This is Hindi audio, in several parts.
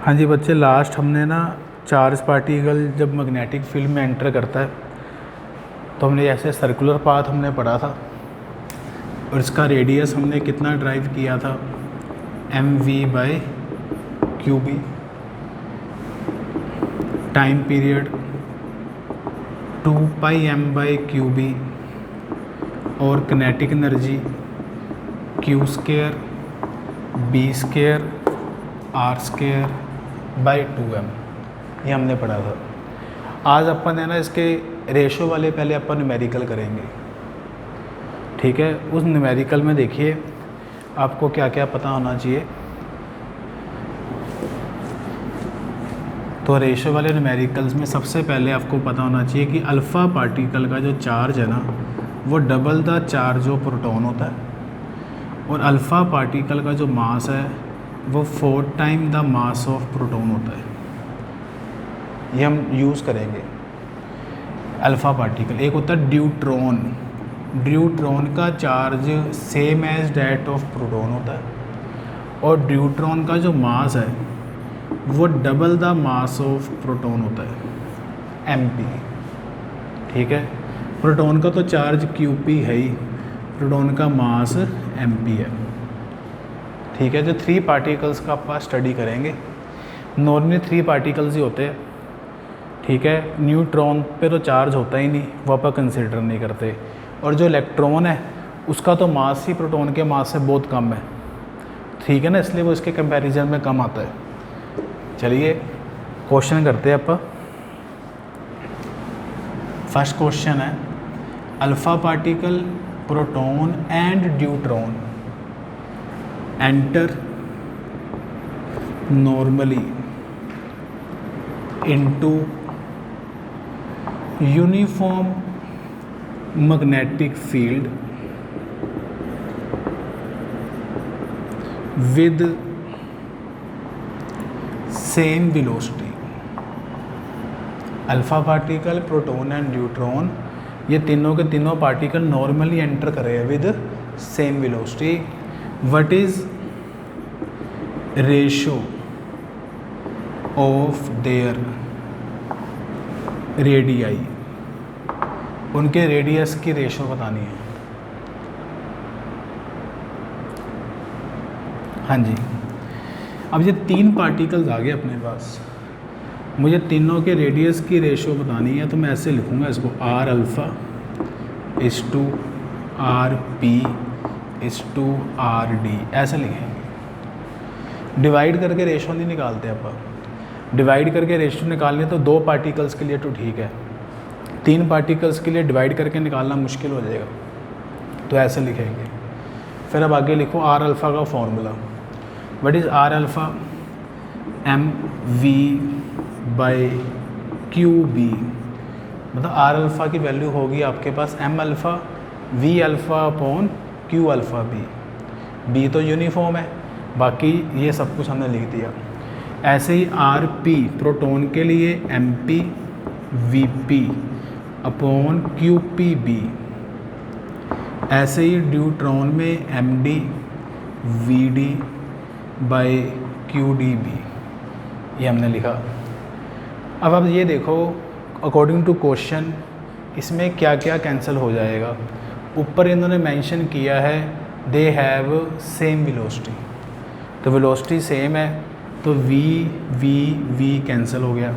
हाँ जी बच्चे, लास्ट हमने ना चार्ज पार्टिकल जब मैग्नेटिक फील्ड में एंटर करता है तो हमने ऐसे सर्कुलर पाथ हमने पढ़ा था और इसका रेडियस हमने कितना ड्राइव किया था, mv/qb। टाइम पीरियड 2πm/qb और kinetic energy q² b² r²/2m, ये हमने पढ़ा था। आज अपन है ना इसके रेशो वाले पहले अपन न्यूमेरिकल करेंगे, ठीक है। उस न्यूमेरिकल में देखिए आपको क्या क्या पता होना चाहिए। तो रेशो वाले न्यूमेरिकल्स में सबसे पहले आपको पता होना चाहिए कि अल्फ़ा पार्टिकल का जो चार्ज है ना वो double the charge of proton होता है और अल्फ़ा पार्टिकल का जो मास है वो 4 time the mass of proton होता है। ये हम यूज़ करेंगे अल्फ़ा पार्टिकल। एक होता है ड्यूट्रॉन। ड्यूट्रॉन का charge same as that of proton होता है और ड्यूट्रॉन का जो मास है वो double the mass of proton होता है, mp, ठीक है। प्रोटॉन का तो चार्ज qp है ही, प्रोटॉन का मास mp है, ठीक है। जो 3 पार्टिकल्स का आप स्टडी करेंगे, नॉर्मली 3 पार्टिकल्स ही होते हैं, ठीक है। न्यूट्रॉन पे तो चार्ज होता ही नहीं, वो आप कंसिडर नहीं करते। और जो इलेक्ट्रॉन है उसका तो मास ही प्रोटॉन के मास से बहुत कम है, ठीक है ना, इसलिए वो इसके कंपैरिजन में कम आता है। चलिए क्वेश्चन करते हैं आप। फर्स्ट क्वेश्चन है alpha particle, proton and deuteron enter normally into uniform magnetic field with same velocity. Alpha particle, proton and neutron, ये तीनों के तीनों पार्टिकल नॉर्मली एंटर कर रहे हैं with same velocity. What is ratio of there radii, उनके रेडियस की रेशो बतानी है। हाँ जी, अब ये 3 पार्टिकल्स आ गए अपने पास, मुझे तीनों के रेडियस की रेशो बतानी है। तो मैं ऐसे लिखूँगा इसको, r अल्फ़ा इस टू r p इस टू r d, ऐसे लिखेंगे। डिवाइड करके रेशो नहीं निकालते आप, डिवाइड करके रेशो निकालने तो 2 पार्टिकल्स के लिए तो ठीक है, 3 पार्टिकल्स के लिए डिवाइड करके निकालना मुश्किल हो जाएगा, तो ऐसे लिखेंगे। फिर अब आगे लिखो r अल्फ़ा का formula. What is r alpha, mv/qb, मतलब r अल्फ़ा की वैल्यू होगी आपके पास m alpha v alpha upon q alpha b तो यूनिफॉर्म है, बाकी ये सब कुछ हमने लिख दिया। ऐसे ही rp प्रोटॉन के लिए mp vp अपॉन qpb, ऐसे ही ड्यूट्रॉन में md vd/qdb, ये हमने लिखा। अब ये देखो अकॉर्डिंग टू क्वेश्चन इसमें क्या क्या कैंसिल हो जाएगा। ऊपर इन्होंने मेंशन किया है दे हैव सेम वेलोसिटी, तो वेलोसिटी सेम है तो v कैंसिल हो गया।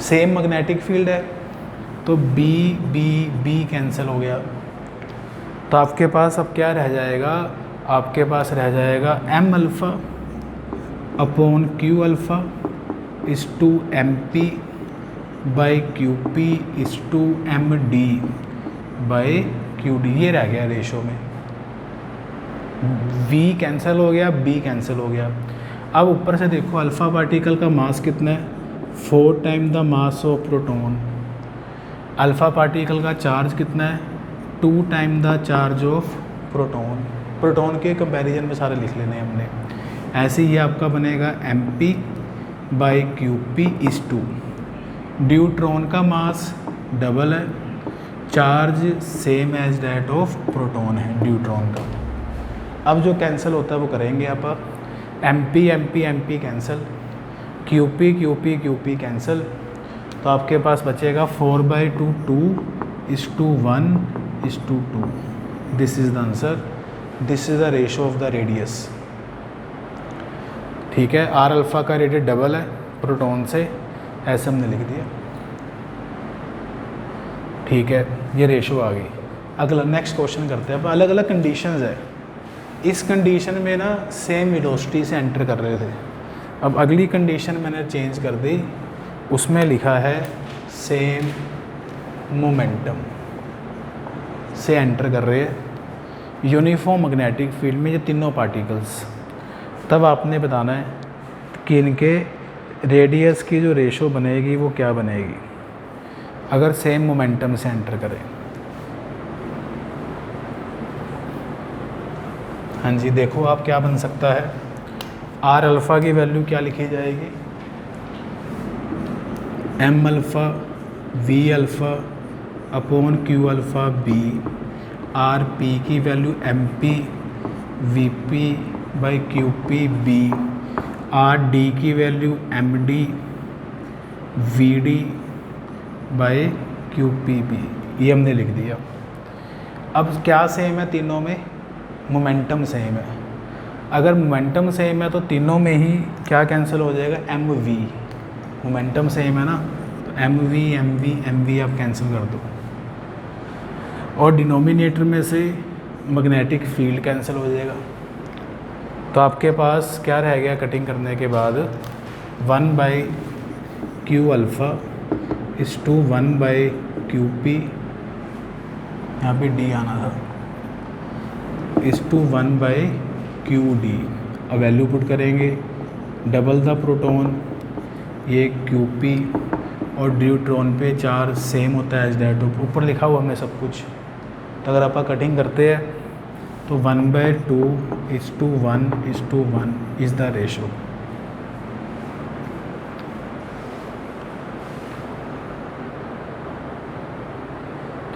सेम मैग्नेटिक फील्ड है तो b कैंसिल हो गया। तो आपके पास अब क्या रह जाएगा, आपके पास रह जाएगा m alpha upon q alpha इस टू mp/qp इस टू md/qd, ये रह गया रेशो में। v कैंसिल हो गया, b कैंसिल हो गया। अब ऊपर से देखो अल्फ़ा पार्टिकल का मास कितना है, 4 time the mass of proton. Alpha particle का चार्ज कितना है, 2 time the charge of proton. Proton के कंपैरिजन में सारे लिख लेने हमने। ऐसे ही आपका बनेगा mp/qp इस टू, ड्यूट्रॉन का मास डबल है, charge same as that of proton है ड्यूट्रॉन का। अब जो कैंसिल होता है वो करेंगे आप। M P M P M P cancel, Q P Q P Q P cancel, तो आपके पास बचेगा 4/2 2:1:2। This is the answer, this is the ratio of the radius. ठीक है, आर अल्फ़ा का रेडियस डबल है प्रोटॉन से, ऐसे हमने लिख दिया। ठीक है, ये रेशो आ गई। अगला नेक्स्ट क्वेश्चन करते हैं। अब अलग अलग कंडीशंस है, इस कंडीशन में ना सेम वेलोसिटी से एंटर कर रहे थे। अब अगली कंडीशन मैंने चेंज कर दी, उसमें लिखा है सेम मोमेंटम से एंटर कर रहे हैं यूनिफॉर्म मैग्नेटिक फील्ड में ये तीनों पार्टिकल्स। तब आपने बताना है कि इनके रेडियस की जो रेशो बनेगी वो क्या बनेगी अगर सेम मोमेंटम से एंटर करें। हाँ जी, देखो आप क्या बन सकता है। आर अल्फ़ा की वैल्यू क्या लिखी जाएगी, M alpha V alpha upon Q alpha B. R P की value M P V P by Q P B. R D की value M D V D by Q P B, ये हमने लिख दिया। अब क्या सेम है तीनों में, मोमेंटम सेम है। अगर मोमेंटम सेम है तो तीनों में ही क्या कैंसिल हो जाएगा, एम वी। मोमेंटम सेम है ना, तो एम वी आप कैंसिल कर दो, और डिनोमिनेटर में से मैग्नेटिक फील्ड कैंसिल हो जाएगा। तो आपके पास क्या रह गया कटिंग करने के बाद, 1/क्यू अल्फ़ा इस टू 1/क्यू पी, यहाँ पे डी आना था, इस टू 1/क्यू डी। अब वैल्यू पुट करेंगे, डबल द प्रोटॉन, ये क्यू पी, और न्यूट्रॉन पे चार्ज सेम होता है एज दैट, ऊपर लिखा हुआ हमने सब कुछ। तो अगर आप कटिंग करते हैं तो 1/2 इस टू 1 इज़ द रेशो।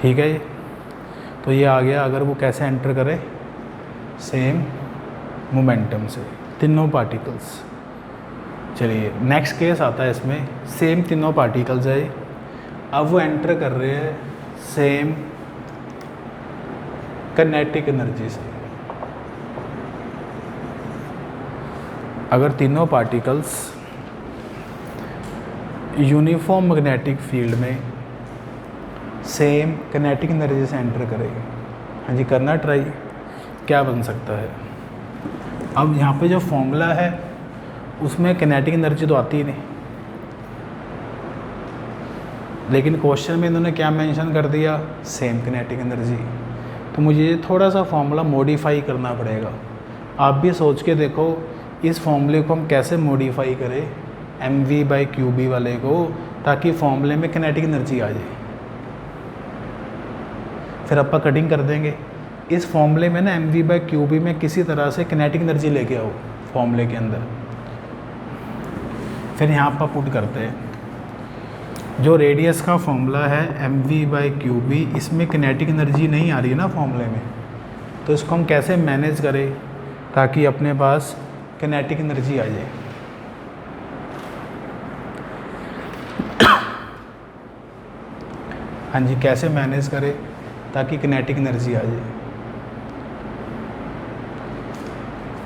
ठीक है, तो ये आ गया। अगर वो कैसे एंटर करे, सेम मोमेंटम से, तीनों पार्टिकल्स। चलिए नेक्स्ट केस आता है, इसमें सेम तीनों पार्टिकल्स है, अब वो एंटर कर रहे हैं सेम काइनेटिक एनर्जी से। अगर तीनों पार्टिकल्स यूनिफॉर्म मैग्नेटिक फील्ड में सेम काइनेटिक एनर्जी से एंटर करेंगे, हाँ जी करना ट्राई, क्या बन सकता है। अब यहाँ पे जो फॉर्मूला है उसमें काइनेटिक एनर्जी तो आती ही नहीं, लेकिन क्वेश्चन में इन्होंने क्या मेंशन कर दिया, सेम काइनेटिक एनर्जी। तो मुझे थोड़ा सा फॉर्मूला मॉडिफाई करना पड़ेगा। आप भी सोच के देखो इस फॉर्मूले को हम कैसे मॉडिफाई करें M V by Q B वाले को, ताकि फॉर्मूले में काइनेटिक एनर्जी आ जाए। फिर आप कटिंग कर देंगे इस फॉर्मूले में ना, M V by Q B में किसी तरह से काइनेटिक एनर्जी लेके आओ फॉर्मूले के अंदर। फिर यहाँ पर पुट करते हैं जो रेडियस का फॉर्मूला है M V by Q B, इसमें काइनेटिक एनर्जी नहीं आ रही है ना फॉर्मूले में, तो इसको हम कैसे मैनेज करें ताकि अपने पास काइनेटिक एनर्जी आ जाए। हाँ जी, कैसे मैनेज करें ताकि काइनेटिक एनर्जी आ जाए।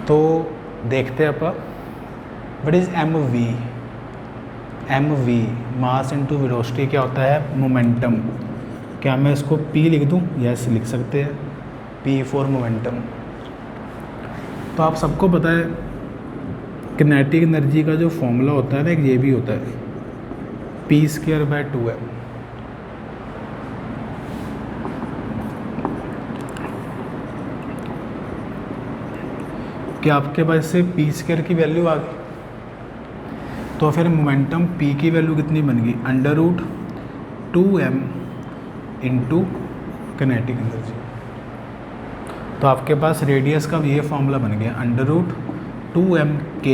तो देखते हैं अपन, what is M V. M V mass into velocity क्या होता है, मोमेंटम। क्या मैं इसको P लिख दूँ, यस लिख सकते हैं, P फॉर मोमेंटम। तो आप सबको पता है काइनेटिक एनर्जी का जो फॉर्मूला होता है ना, एक ये भी होता है P²/2m। क्या आपके पास से P² की वैल्यू आ गई, तो फिर मोमेंटम P की वैल्यू कितनी बन गई, √2m इंटू काइनेटिक एनर्जी। तो आपके पास रेडियस का ये फॉर्मूला बन गया √2mk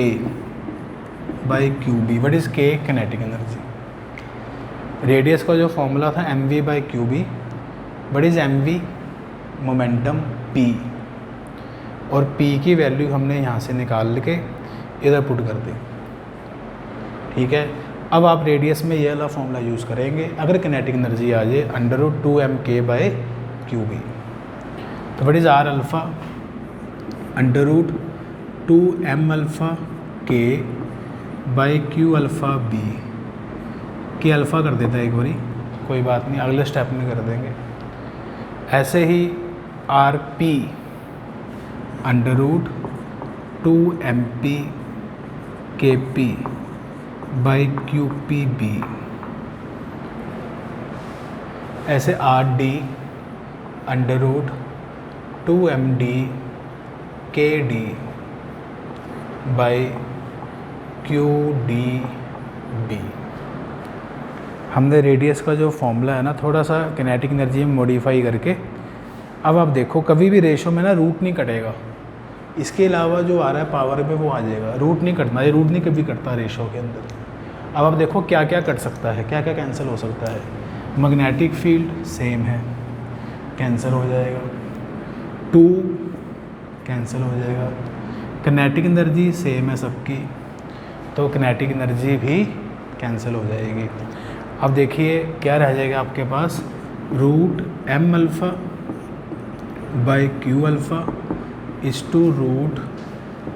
by Q B. What is k, kinetic energy. Radius का जो फॉर्मूला था mv by Q B, what is mv, momentum P, और P की वैल्यू हमने यहाँ से निकाल के इधर पुट कर दी, ठीक है। अब आप रेडियस में ये वाला फॉर्मूला यूज़ करेंगे अगर किनेटिक एनर्जी आ जाए √2mk/qb। तो what is R alpha, √2m⁴k/q alpha b के अल्फ़ा कर देता है एक बारी, कोई बात नहीं, अगले स्टेप में कर देंगे। ऐसे ही आर पी √2mp/qpb, ऐसे आर डी √2mdkd/qdb। हमने रेडियस का जो फॉर्मूला है ना थोड़ा सा किनेटिक एनर्जी में मॉडिफाई करके, अब आप देखो कभी भी रेशो में ना रूट नहीं कटेगा, इसके अलावा जो आ रहा है पावर पे वो आ जाएगा, रूट नहीं कटना, ये रूट नहीं कभी कटता रेशो के अंदर। अब आप देखो क्या क्या कट सकता है, क्या क्या कैंसिल हो सकता है। मैग्नेटिक फील्ड सेम है, कैंसिल हो जाएगा, 2 कैंसिल हो जाएगा, किनेटिक एनर्जी सेम है सबकी, तो किनेटिक एनर्जी भी कैंसिल हो जाएगी। अब देखिए क्या रह जाएगा आपके पास, √m⁴/q⁴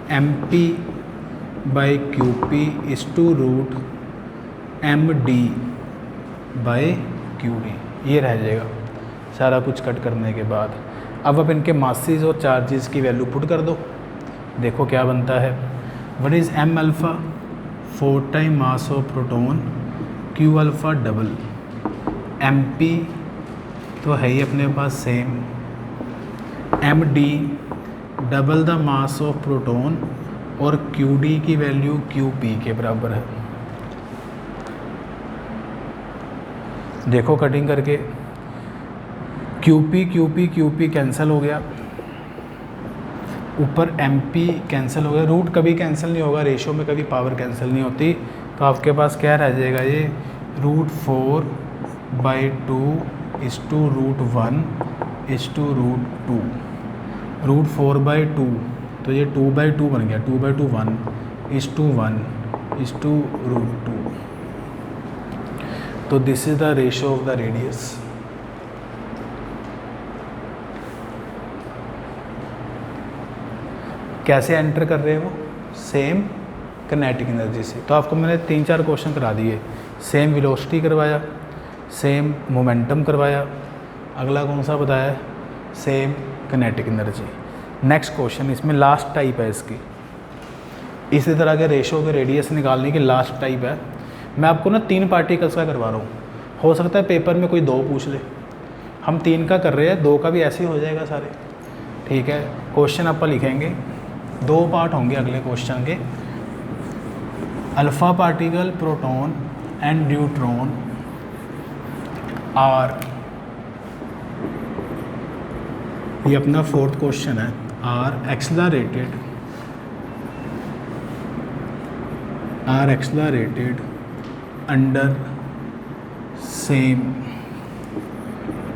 √mp/qp/md/qd, ये रह जाएगा सारा कुछ कट करने के बाद। अब आप इनके मासेस और चार्जेस की वैल्यू पुट कर दो, देखो क्या बनता है। What is m⁴, 4 time mass of proton, q⁴ double, mp तो है ही अपने पास same, md double the mass of proton और qd की वैल्यू qp के बराबर है। देखो कटिंग करके qp कैंसिल हो गया, ऊपर mp कैंसिल हो गया, रूट कभी कैंसिल नहीं होगा, रेशो में कभी पावर कैंसिल नहीं होती, तो आपके पास क्या रह जाएगा, ये √4/2 √1/√2, √4/2 तो ये 2/2 बन गया, 2/2 1/1/√2। तो this is the ratio of the radius. कैसे एंटर कर रहे हैं वो, सेम किनेटिक एनर्जी से। तो आपको मैंने 3-4 क्वेश्चन करा दिए, सेम वेलोसिटी करवाया, सेम मोमेंटम करवाया, अगला कौन सा बताया, same kinetic energy. Next question, इसमें लास्ट टाइप है इसकी, इसी तरह के रेशो के रेडियस निकालने की लास्ट टाइप है। मैं आपको ना 3 पार्टिकल्स का करवा रहा हूँ, हो सकता है पेपर में कोई 2 पूछ ले, हम 3 का कर रहे हैं, 2 का भी ऐसे ही हो जाएगा सारे, ठीक है। क्वेश्चन आप लिखेंगे, 2 पार्ट होंगे अगले क्वेश्चन के। Alpha particle, proton and neutron are, ये अपना 4th क्वेश्चन है, are accelerated under same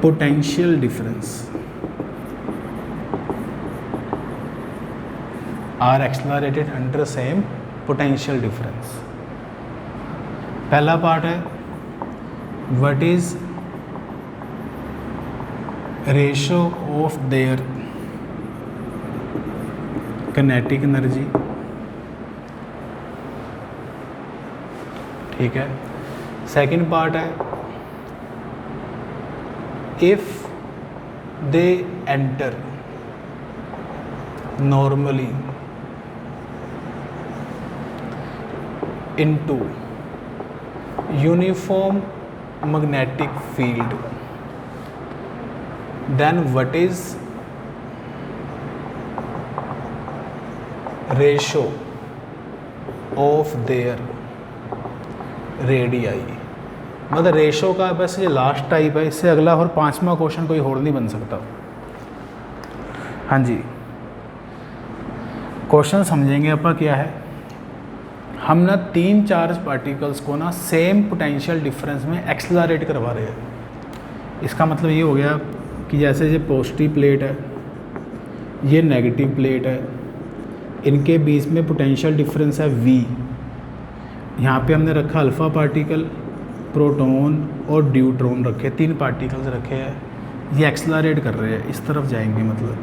potential difference, are accelerated under same potential difference. पहला पार्ट है, what is ratio of their kinetic energy, ठीक है। सेकंड पार्ट है, if they enter normally into uniform magnetic field, then what is ratio of their radii। मतलब रेशो का बस ये लास्ट टाइप है, इससे अगला और 5वां क्वेश्चन कोई और नहीं बन सकता। हाँ जी, क्वेश्चन समझेंगे अपन क्या है। हम ना 3 चार्ज पार्टिकल्स को ना सेम पोटेंशियल डिफरेंस में एक्सेलरेट करवा रहे हैं। इसका मतलब ये हो गया कि जैसे ये पॉजिटिव प्लेट है, ये नेगेटिव प्लेट है, इनके बीच में पोटेंशियल डिफरेंस है v। यहाँ पे हमने रखा अल्फ़ा पार्टिकल, प्रोटॉन और ड्यूट्रॉन रखे, 3 पार्टिकल्स रखे हैं। ये एक्सलरेट कर रहे हैं, इस तरफ जाएंगे मतलब।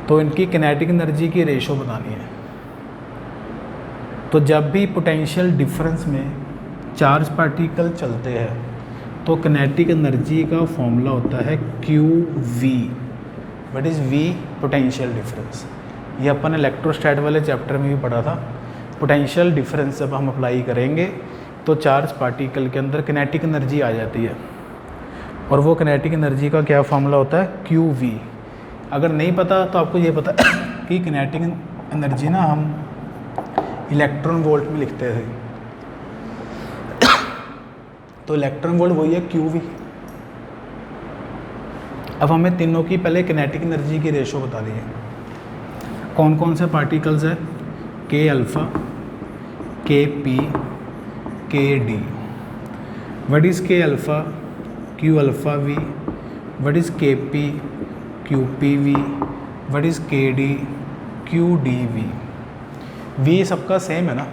तो इनकी किनेटिक एनर्जी की रेशो बतानी है। तो जब भी पोटेंशियल डिफरेंस में चार्ज पार्टिकल चलते हैं तो किनेटिक एनर्जी का फॉर्मूला होता है QV। What is V? Potential difference. ये अपन इलेक्ट्रोस्टैट वाले चैप्टर में भी पढ़ा था। पोटेंशियल डिफरेंस जब हम अप्लाई करेंगे तो चार्ज पार्टिकल के अंदर किनेटिक एनर्जी आ जाती है, और वो किनेटिक एनर्जी का क्या फॉर्मूला होता है? QV। अगर नहीं पता तो आपको ये पता कि किनेटिक एनर्जी ना हम इलेक्ट्रॉन वोल्ट में लिखते थे, तो इलेक्ट्रॉन वोल्ट वही है QV। अब हमें तीनों की पहले किनेटिक एनर्जी की रेशो बता दी है। कौन कौन से पार्टिकल्स है? K alpha, KP, KD। What is K alpha? Q alpha V। What is KP? QPV। What is KD? QDV। V सबका सेम है ना,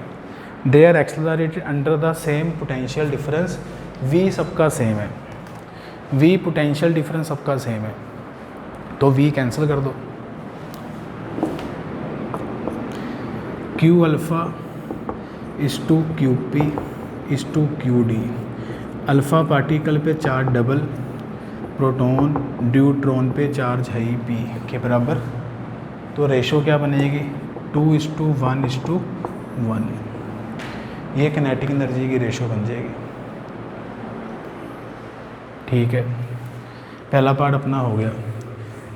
they are accelerated under the same potential difference. V सबका सेम है, V पोटेंशियल डिफरेंस सबका सेम है, तो V कैंसिल कर दो। Q alpha is two QP is two QD। Alpha particle पे चार्ज डबल, प्रोटॉन ड्यूट्रॉन पे चार्ज है ही P के बराबर। तो रेशो क्या बनेगी? 2:1:1। ये किनेटिक एनर्जी की रेशो बन जाएगी। ठीक है, पहला पार्ट अपना हो गया,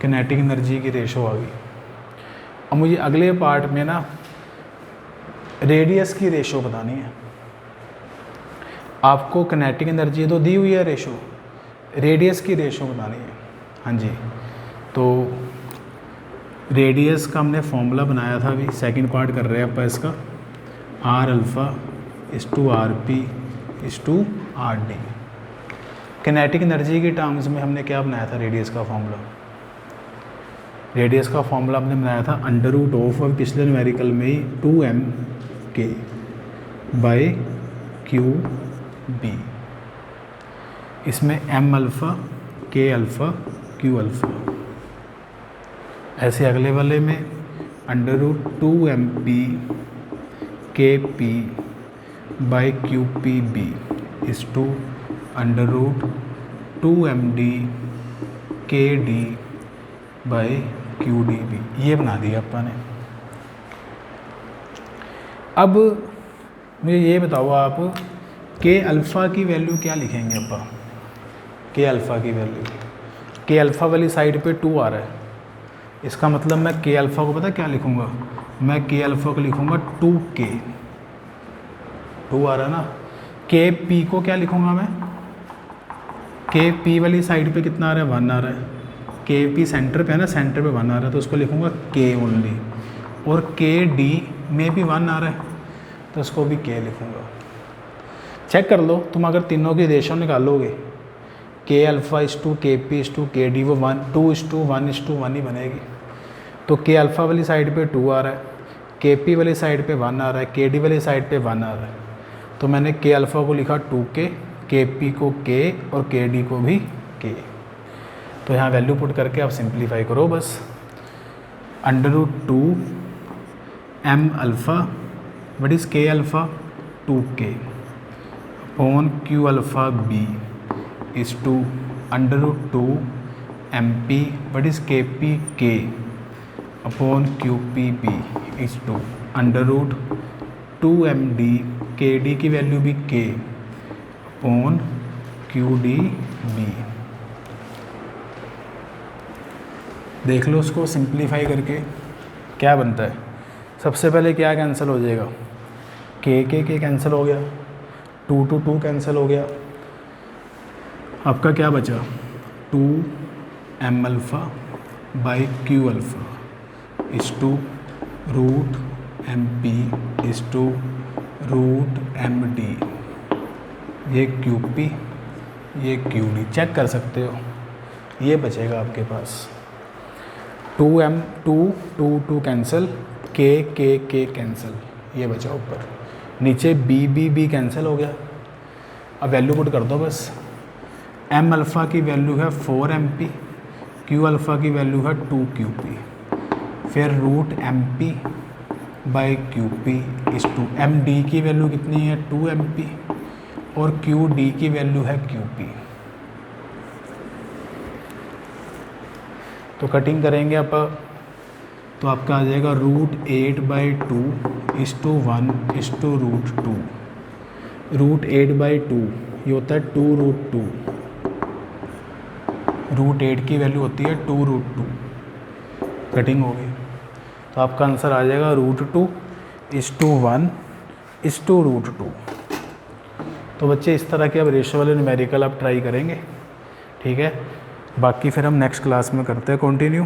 किनेटिक एनर्जी की रेशो आ गई। अब मुझे अगले पार्ट में ना रेडियस की रेशो बतानी है। आपको किनेटिक एनर्जी तो दी हुई है रेशो, रेडियस की रेशो बतानी है। हाँ जी, तो रेडियस का हमने फॉर्मूला बनाया था, अभी सेकंड पार्ट कर रहे हैं अपन इसका। R alpha is two RP is two RD। Kinetic energy की टर्म्स में हमने क्या बनाया था? रेडियस का फॉर्मूला। रेडियस का फॉर्मूला हमने बनाया था अंडर रूट ऑफ, पिछले न्यूमेरिकल में ही 2mk बाई QB। इसमें M alpha, K alpha, Q alpha. ऐसे अगले वाले में under root 2mp KP by QPB is two under root 2md KD by QDB। ये बना दिया अपन ने। अब मुझे ये बताओ आप, K अल्फ़ा की वैल्यू क्या लिखेंगे अपन? K अल्फ़ा की वैल्यू, K अल्फ़ा वाली साइड पे 2 आ रहा है, इसका मतलब मैं K अल्फ़ा को पता क्या लिखूँगा? मैं K अल्फ़ा को लिखूँगा 2K। 2 आ रहा है ना। KP को क्या लिखूँगा मैं? KP वाली साइड पे कितना आ रहा है? 1 आ रहा है। KP सेंटर पे है ना, सेंटर पे 1 आ रहा है, तो उसको लिखूँगा K ओनली। और KD में भी 1 आ रहा है, तो उसको भी K लिखूँगा। चेक कर लो, तुम अगर तीनों की रेशो निकालोगे, K alpha is two KP is two KD, वो 2:1:1 ही बनेगी। तो K अल्फ़ा वाली साइड पे 2 आ रहा है, KP वाली साइड पे 1 आ रहा है, KD वाली साइड पे 1 आ रहा है, तो मैंने K अल्फ़ा को लिखा 2K, KP को K और KD को भी K। तो यहाँ वैल्यू पुट करके आप सिंप्लीफाई करो बस। Under root 2m alpha, what is K alpha? 2K upon Q alpha B is two under root 2mp, what is KP? K upon QPB is two under root 2md KD की वैल्यू भी K अपॉन QDB। देख लो उसको सिंप्लीफाई करके क्या बनता है। सबसे पहले क्या कैंसिल हो जाएगा? K कैंसिल हो गया, 2 कैंसिल हो गया, आपका क्या बचा? 2m alpha by Q alpha is two root MP is two root MD। ये QP, ये QD, चेक कर सकते हो, ये बचेगा आपके पास 2 कैंसिल, के कैंसिल, ये बचा ऊपर, नीचे बी कैंसिल हो गया। अब वैल्यू पुट कर दो बस। एम अल्फ़ा की वैल्यू है 4 MP, क्यू अल्फ़ा की वैल्यू है 2 QP, फिर रूट MP बाई QP इस टू एम डी की वैल्यू कितनी है 2 MP और क्यू डी की वैल्यू है QP। तो कटिंग करेंगे आप, तो आपका आ जाएगा √8/2 1:√2। √8/2 ये होता है 2√2, √8 की वैल्यू होती है 2√2। कटिंग होगी तो आपका आंसर आ जाएगा √2 1:√2। तो बच्चे इस तरह के अब रेशो वाले न्यूमेरिकल आप ट्राई करेंगे, ठीक है। बाकी फिर हम नेक्स्ट क्लास में करते हैं कंटिन्यू।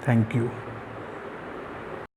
Thank you.